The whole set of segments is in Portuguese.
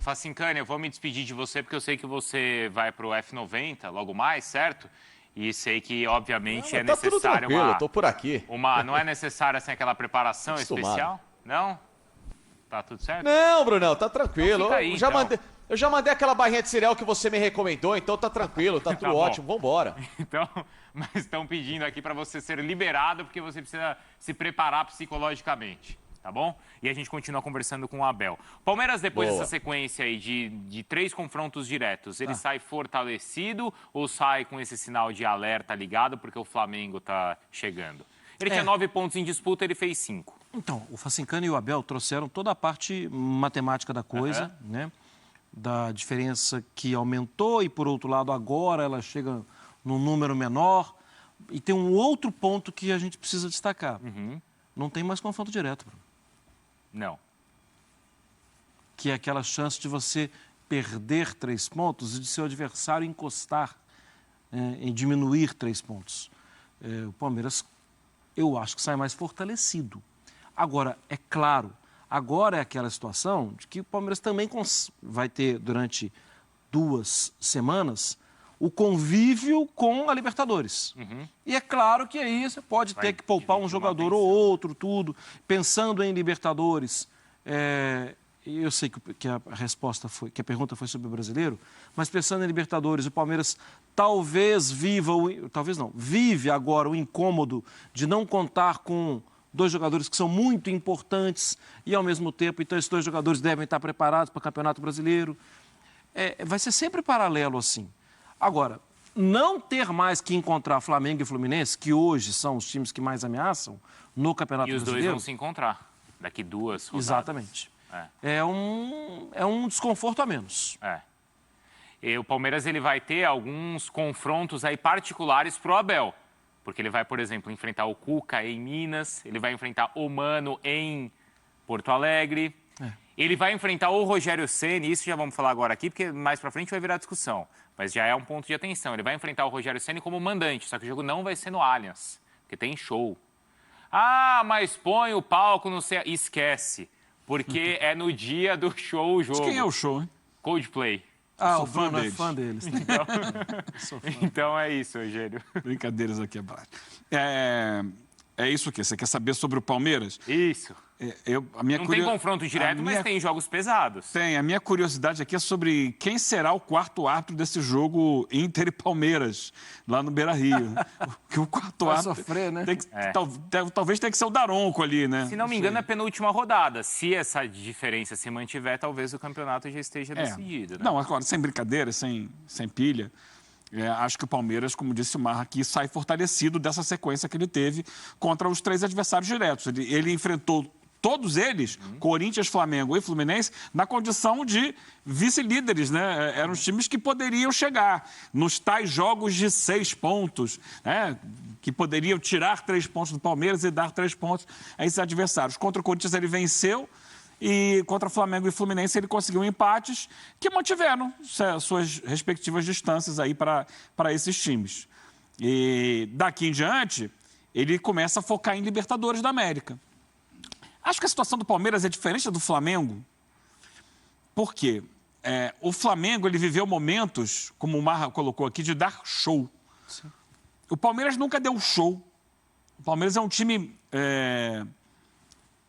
Facincani, eu vou me despedir de você porque eu sei que você vai para o F90 logo mais, certo? E sei que, obviamente, Não, tá tudo tranquilo, eu tô por aqui. Não é necessária assim, aquela preparação especial? Não? Tá tudo certo? Não, Brunão, tá tranquilo. Então fica aí, Eu já mandei aquela barrinha de cereal que você me recomendou, então tá tranquilo, tá tudo ótimo, vambora. Então, mas estão pedindo aqui para você ser liberado porque você precisa se preparar psicologicamente, tá bom? E a gente continua conversando com o Abel. Palmeiras, depois dessa sequência aí de 3 confrontos diretos, ele sai fortalecido ou sai com esse sinal de alerta ligado porque o Flamengo tá chegando? Ele tinha 9 pontos em disputa, ele fez 5. Então, o Facincani e o Abel trouxeram toda a parte matemática da coisa, né? Da diferença que aumentou e, por outro lado, agora ela chega num número menor. E tem um outro ponto que a gente precisa destacar. Não tem mais confronto direto, Bruno. Não. Que é aquela chance de você perder 3 pontos e de seu adversário encostar em diminuir 3 pontos. O Palmeiras, eu acho que sai mais fortalecido. Agora, é claro, agora é aquela situação de que o Palmeiras também vai ter, durante 2 semanas, o convívio com a Libertadores. E é claro que aí você pode ter que poupar um jogador ou outro, tudo. Pensando em Libertadores, eu sei que a resposta foi, que a pergunta foi sobre o brasileiro, mas pensando em Libertadores, o Palmeiras talvez vive agora o incômodo de não contar com 2 jogadores que são muito importantes e, ao mesmo tempo, então esses 2 jogadores devem estar preparados para o Campeonato Brasileiro. Vai ser sempre paralelo assim. Agora, não ter mais que encontrar Flamengo e Fluminense, que hoje são os times que mais ameaçam no Campeonato Brasileiro... E os 2 vão se encontrar daqui 2 rodadas. Exatamente. É um desconforto a menos. E o Palmeiras ele vai ter alguns confrontos aí particulares pro Abel. Porque ele vai, por exemplo, enfrentar o Cuca em Minas, ele vai enfrentar o Mano em Porto Alegre, ele vai enfrentar o Rogério Ceni, isso já vamos falar agora aqui, porque mais pra frente vai virar discussão, mas já é um ponto de atenção. Ele vai enfrentar o Rogério Ceni como mandante, só que o jogo não vai ser no Allianz, porque tem show. Ah, mas põe o palco, não sei... Esquece, porque é no dia do show o jogo. Mas quem é o show, hein? Coldplay. O Bruno é fã deles. Então é isso, Eugênio. Brincadeiras aqui abaixo. É isso aqui. Você quer saber sobre o Palmeiras? Isso. Não tem confronto direto, mas tem jogos pesados. Tem. A minha curiosidade aqui é sobre quem será o 4º árbitro desse jogo Inter e Palmeiras, lá no Beira-Rio. Porque o 4º árbitro... sofrer, né? Talvez tenha que ser o Daronco ali, né? Se não me engano, é a penúltima rodada. Se essa diferença se mantiver, talvez o campeonato já esteja decidido. Né? Não, agora, sem brincadeira, sem pilha... acho que o Palmeiras, como disse o Marra aqui, sai fortalecido dessa sequência que ele teve contra os 3 adversários diretos. Ele enfrentou todos eles, Corinthians, Flamengo e Fluminense, na condição de vice-líderes, né? Eram os times que poderiam chegar nos tais jogos de 6 pontos, né? Que poderiam tirar 3 pontos do Palmeiras e dar 3 pontos a esses adversários. Contra o Corinthians ele venceu, e contra Flamengo e Fluminense ele conseguiu empates que mantiveram suas respectivas distâncias aí para esses times. E daqui em diante, ele começa a focar em Libertadores da América. Acho que a situação do Palmeiras é diferente da do Flamengo. Por quê? O Flamengo ele viveu momentos, como o Marra colocou aqui, de dar show. Sim. O Palmeiras nunca deu show. O Palmeiras é um time...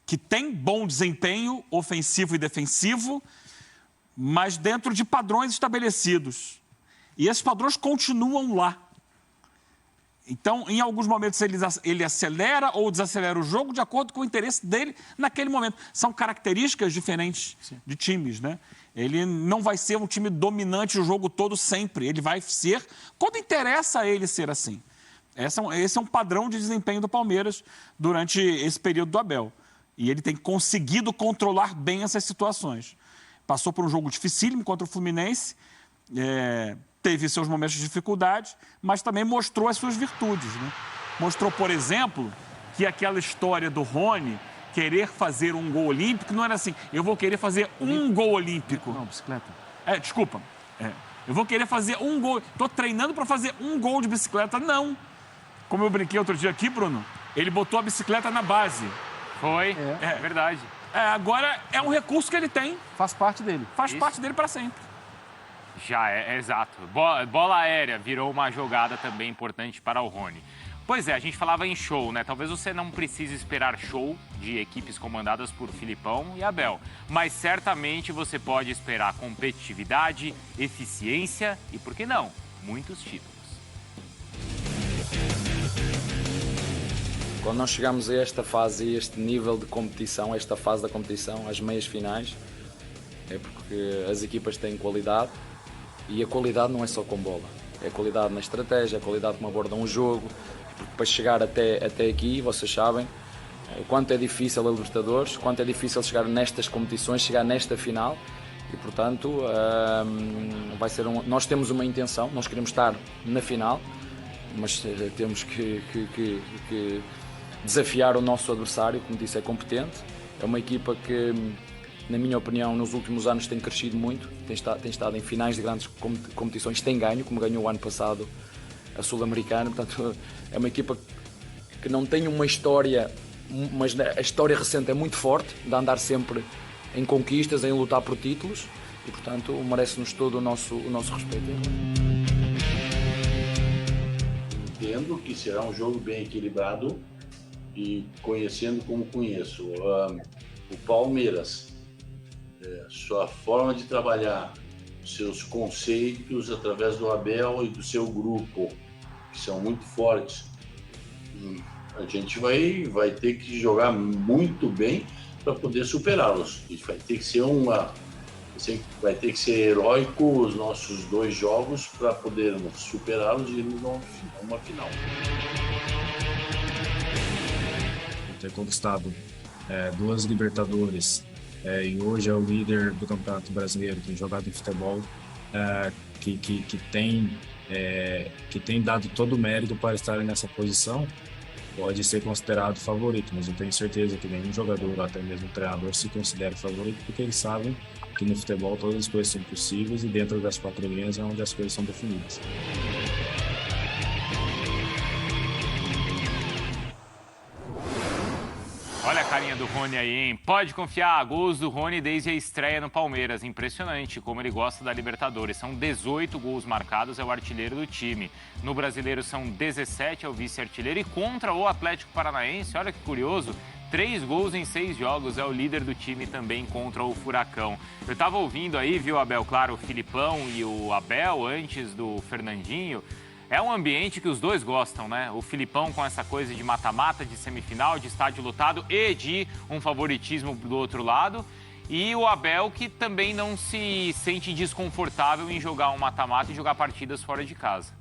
que tem bom desempenho ofensivo e defensivo, mas dentro de padrões estabelecidos. E esses padrões continuam lá. Então, em alguns momentos, ele acelera ou desacelera o jogo de acordo com o interesse dele naquele momento. São características diferentes de times, né? Ele não vai ser um time dominante o jogo todo sempre. Ele vai ser quando interessa a ele ser assim. Esse é um padrão de desempenho do Palmeiras durante esse período do Abel. E ele tem conseguido controlar bem essas situações. Passou por um jogo dificílimo contra o Fluminense, teve seus momentos de dificuldade, mas também mostrou as suas virtudes, né? Mostrou, por exemplo, que aquela história do Rony querer fazer um gol olímpico não era assim, eu vou querer fazer um gol olímpico. Não, bicicleta. Desculpa. Eu vou querer fazer um gol, estou treinando para fazer um gol de bicicleta. Não. Como eu brinquei outro dia aqui, Bruno, ele botou a bicicleta na base. Foi, é verdade. Agora é um recurso que ele tem, Faz parte dele. faz parte dele para sempre. Já é, exato. Bola aérea virou uma jogada também importante para o Rony. Pois é, a gente falava em show, né? Talvez você não precise esperar show de equipes comandadas por Filipão e Abel, mas certamente você pode esperar competitividade, eficiência e, por que não, muitos títulos. Quando nós chegamos a esta fase, a este nível de competição, a esta fase da competição, às meias finais, é porque as equipas têm qualidade e a qualidade não é só com bola. É a qualidade na estratégia, a qualidade como abordam o jogo. Porque para chegar até aqui, vocês sabem o quanto é difícil a Libertadores, quanto é difícil chegar nestas competições, chegar nesta final. E, portanto, vai ser nós temos uma intenção, nós queremos estar na final, mas temos que desafiar o nosso adversário, como disse, é competente. É uma equipa que, na minha opinião, nos últimos anos tem crescido muito, tem estado em finais de grandes competições, tem ganho, como ganhou o ano passado a Sul-Americana. Portanto, é uma equipa que não tem uma história, mas a história recente é muito forte, de andar sempre em conquistas, em lutar por títulos, e, portanto, merece-nos todo o nosso respeito. Entendo que será um jogo bem equilibrado e conhecendo como conheço o Palmeiras, sua forma de trabalhar, seus conceitos através do Abel e do seu grupo, que são muito fortes, a gente vai ter que jogar muito bem para poder superá-los. Vai ter que ser heróico os nossos 2 jogos para podermos superá-los e irmos a uma final. Ter conquistado 2 Libertadores e hoje é o líder do Campeonato Brasileiro, tem jogado em futebol, que tem dado todo o mérito para estar nessa posição, pode ser considerado favorito, mas eu tenho certeza que nenhum jogador, ou até mesmo treinador, se considera favorito, porque eles sabem que no futebol todas as coisas são possíveis e dentro das 4 linhas é onde as coisas são definidas. Olha a carinha do Rony aí, hein? Pode confiar, gols do Rony desde a estreia no Palmeiras. Impressionante como ele gosta da Libertadores. São 18 gols marcados, é o artilheiro do time. No Brasileiro são 17, é o vice-artilheiro. E contra o Atlético Paranaense, olha que curioso, 3 gols em 6 jogos, é o líder do time também contra o Furacão. Eu tava ouvindo aí, viu, Abel, claro, o Filipão e o Abel antes do Fernandinho. É um ambiente que os dois gostam, né? O Filipão com essa coisa de mata-mata, de semifinal, de estádio lotado e de um favoritismo do outro lado. E o Abel que também não se sente desconfortável em jogar um mata-mata e jogar partidas fora de casa.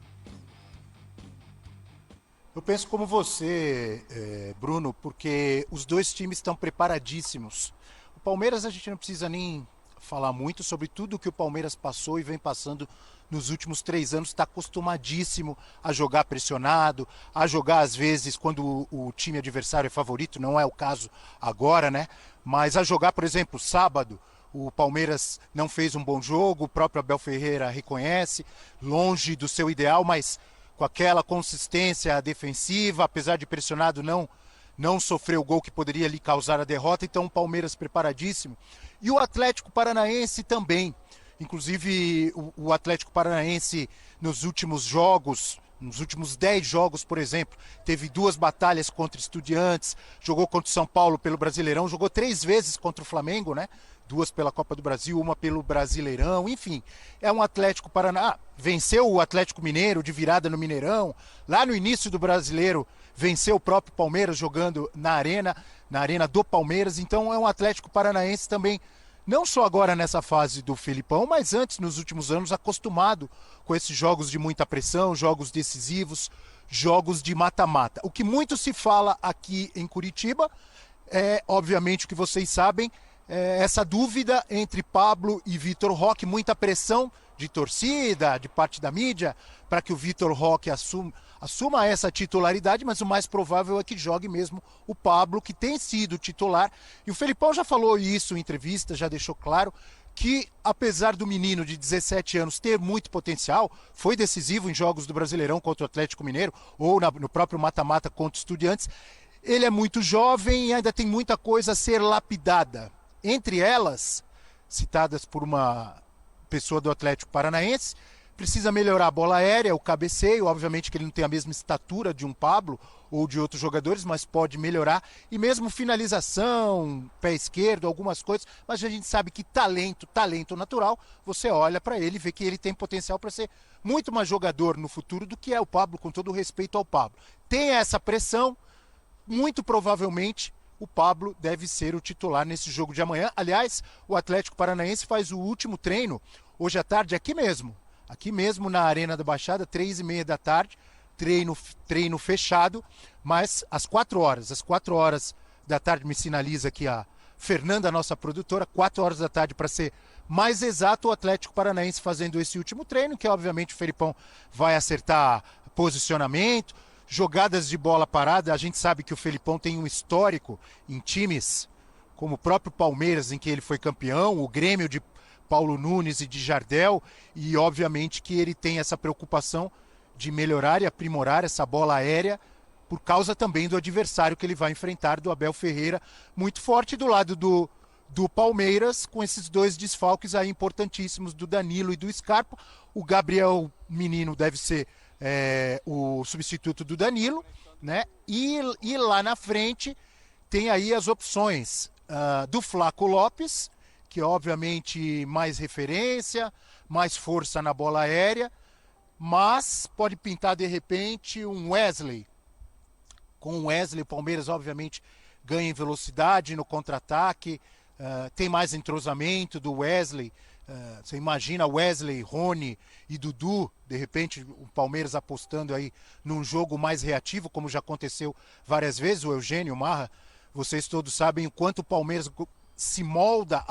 Eu penso como você, Bruno, porque os 2 times estão preparadíssimos. O Palmeiras a gente não precisa nem falar muito sobre tudo que o Palmeiras passou e vem passando nos últimos 3 anos, está acostumadíssimo a jogar pressionado, a jogar às vezes quando o time adversário é favorito, não é o caso agora, né? Mas a jogar, por exemplo, sábado, o Palmeiras não fez um bom jogo, o próprio Abel Ferreira reconhece, longe do seu ideal, mas com aquela consistência defensiva, apesar de pressionado, não sofreu o gol que poderia lhe causar a derrota, então o Palmeiras preparadíssimo. E o Atlético Paranaense também. Inclusive, o Atlético Paranaense, nos últimos jogos, nos últimos 10 jogos, por exemplo, teve 2 batalhas contra Estudiantes, jogou contra o São Paulo pelo Brasileirão, jogou 3 vezes contra o Flamengo, né? 2 pela Copa do Brasil, 1 pelo Brasileirão, enfim. É um Atlético Paranaense. Venceu o Atlético Mineiro de virada no Mineirão. Lá no início do Brasileiro, venceu o próprio Palmeiras jogando na arena do Palmeiras. Então, é um Atlético Paranaense também, não só agora nessa fase do Filipão, mas antes, nos últimos anos, acostumado com esses jogos de muita pressão, jogos decisivos, jogos de mata-mata. O que muito se fala aqui em Curitiba é, obviamente, o que vocês sabem, essa dúvida entre Pablo e Vitor Roque, muita pressão de torcida, de parte da mídia, para que o Vitor Roque assuma essa titularidade, mas o mais provável é que jogue mesmo o Pablo, que tem sido titular. E o Felipão já falou isso em entrevista, já deixou claro que, apesar do menino de 17 anos ter muito potencial, foi decisivo em jogos do Brasileirão contra o Atlético Mineiro, ou no próprio mata-mata contra o Estudiantes, ele é muito jovem e ainda tem muita coisa a ser lapidada. Entre elas, citadas por uma pessoa do Atlético Paranaense, precisa melhorar a bola aérea, o cabeceio, obviamente que ele não tem a mesma estatura de um Pablo ou de outros jogadores, mas pode melhorar, e mesmo finalização, pé esquerdo, algumas coisas, mas a gente sabe que talento natural, você olha para ele e vê que ele tem potencial para ser muito mais jogador no futuro do que é o Pablo, com todo o respeito ao Pablo. Tem essa pressão, muito provavelmente o Pablo deve ser o titular nesse jogo de amanhã. Aliás, o Atlético Paranaense faz o último treino hoje à tarde aqui mesmo na Arena da Baixada, 3h30 da tarde, treino fechado, mas às 4 horas da tarde, me sinaliza aqui a Fernanda, nossa produtora, 4 horas da tarde para ser mais exato, o Atlético Paranaense fazendo esse último treino, que obviamente o Felipão vai acertar posicionamento, jogadas de bola parada. A gente sabe que o Felipão tem um histórico em times como o próprio Palmeiras, em que ele foi campeão, o Grêmio de Paulo Nunes e de Jardel, e obviamente que ele tem essa preocupação de melhorar e aprimorar essa bola aérea por causa também do adversário que ele vai enfrentar, do Abel Ferreira, muito forte do lado do Palmeiras, com esses dois desfalques aí importantíssimos do Danilo e do Scarpa. O Gabriel Menino deve ser o substituto do Danilo, né? E lá na frente tem aí as opções do Flaco Lopes, que obviamente mais referência, mais força na bola aérea, mas pode pintar de repente um Wesley. Com o Wesley, o Palmeiras obviamente ganha em velocidade no contra-ataque, tem mais entrosamento do Wesley. Você imagina Wesley, Rony e Dudu, de repente o Palmeiras apostando aí num jogo mais reativo, como já aconteceu várias vezes. O Eugênio, o Marra, vocês todos sabem o quanto o Palmeiras se molda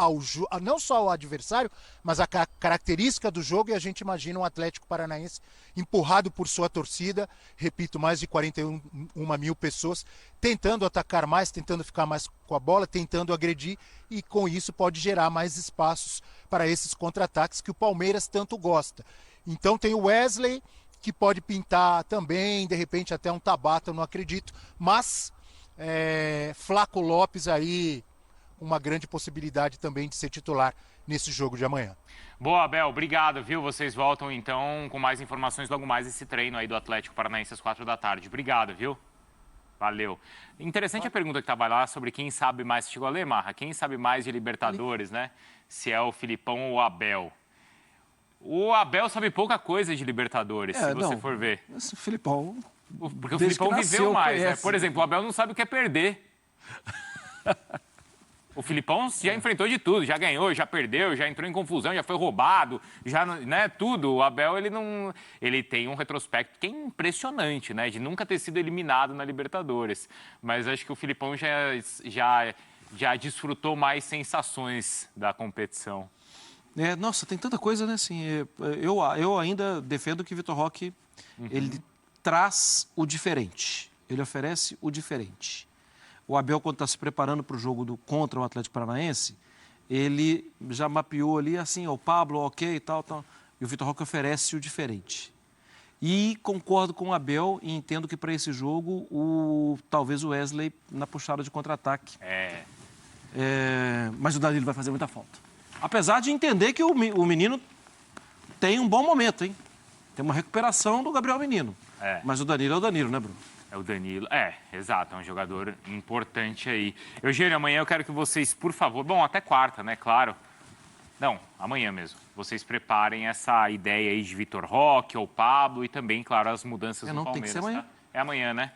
não só ao adversário, mas a característica do jogo, e a gente imagina um Atlético Paranaense empurrado por sua torcida, repito, mais de 41 mil pessoas, tentando atacar mais, tentando ficar mais com a bola, tentando agredir, e com isso pode gerar mais espaços para esses contra-ataques que o Palmeiras tanto gosta. Então tem o Wesley, que pode pintar também, de repente até um Tabata, eu não acredito, mas Flaco Lopes aí, uma grande possibilidade também de ser titular nesse jogo de amanhã. Boa, Abel, obrigado, viu? Vocês voltam então com mais informações logo mais esse treino aí do Atlético Paranaense às 4 da tarde. Obrigado, viu? Valeu. Interessante a pergunta que estava lá sobre quem sabe mais. Chegou a ler, Marra? Quem sabe mais de Libertadores, né? Se é o Filipão ou o Abel. O Abel sabe pouca coisa de Libertadores, se você for ver. Esse Filipão... Porque o Filipão viveu mais, né? Por exemplo, o Abel não sabe o que é perder. O Filipão já enfrentou de tudo, já ganhou, já perdeu, já entrou em confusão, já foi roubado, já, né, tudo. O Abel, ele tem um retrospecto que é impressionante, né, de nunca ter sido eliminado na Libertadores. Mas acho que o Filipão já desfrutou mais sensações da competição. Nossa, tem tanta coisa, né, assim, eu ainda defendo que Vitor Roque, ele traz o diferente, ele oferece o diferente. O Abel, quando está se preparando para o jogo contra o Atlético Paranaense, ele já mapeou ali, assim, o Pablo, ok e tal. E o Vitor Roque oferece o diferente. E concordo com o Abel e entendo que para esse jogo, talvez o Wesley na puxada de contra-ataque. Mas o Danilo vai fazer muita falta. Apesar de entender que o menino tem um bom momento, hein? Tem uma recuperação do Gabriel Menino. Mas o Danilo é o Danilo, né, Bruno? É o Danilo, exato, é um jogador importante aí. Eugênio, amanhã eu quero que vocês, por favor, bom, até quarta, né, claro. Não, amanhã mesmo. Vocês preparem essa ideia aí de Vitor Roque ou Pablo e também, claro, as mudanças no Palmeiras. Tem que ser amanhã. Tá? É amanhã, né?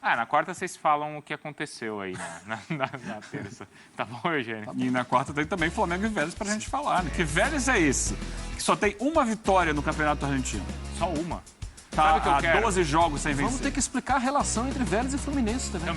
Na quarta vocês falam o que aconteceu aí na terça. Tá bom, Eugênio? E na quarta tem também Flamengo e Vélez pra gente falar, né? Que Vélez é esse? Que só tem uma vitória no Campeonato Argentino. Só uma? Tá há 12 jogos sem vencer. Vamos ter que explicar a relação entre Vélez e Fluminense também.